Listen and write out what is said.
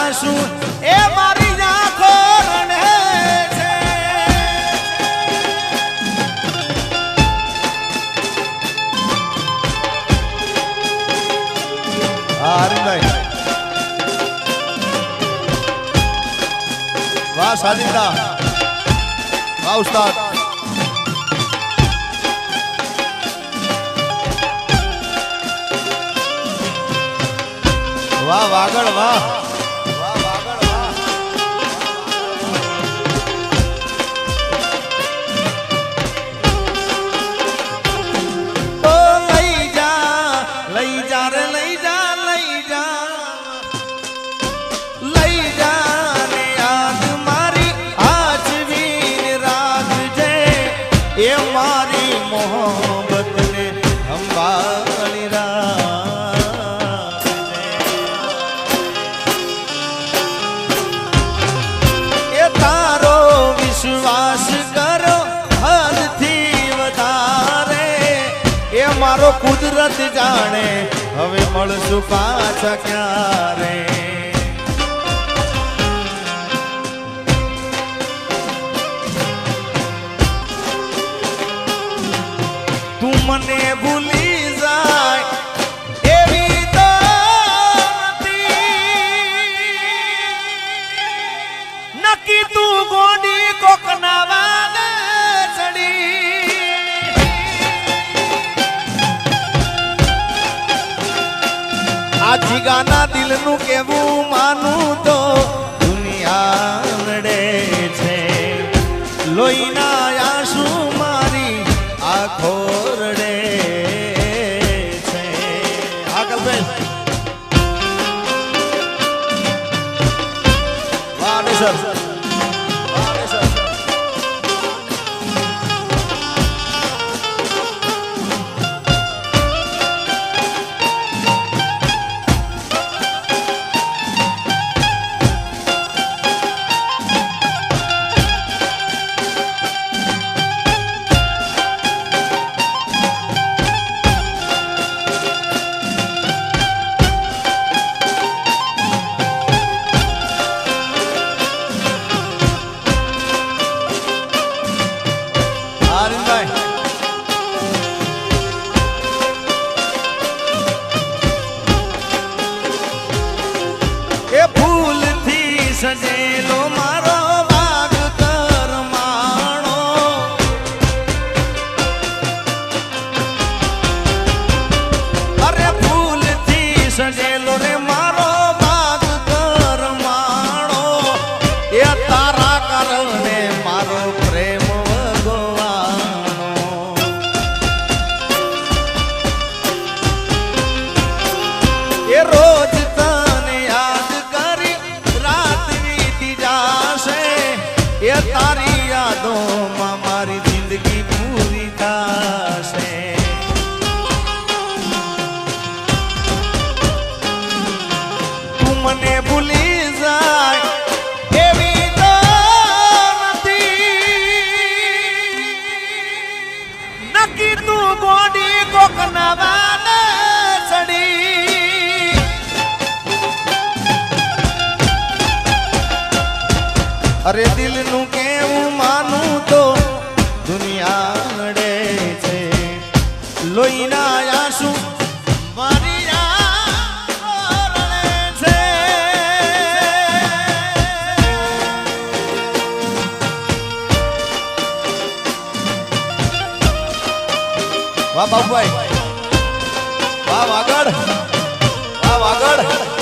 આંસુ એ મારી આંખો રણે છે. હરીભાઈ વાહ સાજિદા વાહ ઉસ્તાદ વાહ વાગડ વાહ વાહ વાગડ વાહ. તો લઈ જા રે લઈ જા ને યાદ મારી આજ રાખજે એ મારી મોહબ્બતને સંભાળી રાખજે. એ તારો વિશ્વાસ કરો હદથી વધારે એ મારો કુદરત જાણે હવે મળશું પાછા ક્યારે. તું મને ભૂલી જાય એવી તો નક્કી તું ગોડી કોકના વાલે ચડી. આ જીગાના દિલનું કેવું માનું તો દુનિયા નડે છે. લોહીના આંસુ મારી આંખો રડે છે. આગળ બેસ વાહ સર સજેલો મારો વાગ કરમાણો અરે ફૂલથી સજેલો રે મારો વાગ કરમાણો એ તારા કારણે મારો પ્રેમ ભગવાનો. એ રોજ તને યાદ કરી એ તારી યાદોમાં મારી જિંદગી પૂરી થશે. તું મને ભૂલી જાય એવી તો નથી નક્કી તું ગોડી કોકના વાલે ચડી. અરે દિલનું કેવું માનું તો દુનિયા નડે છે. લોહીના આંસુ મારી આંખો રડે છે. વાહ બાબુભાઈ વાહ વાગડ વાહ વાગડ.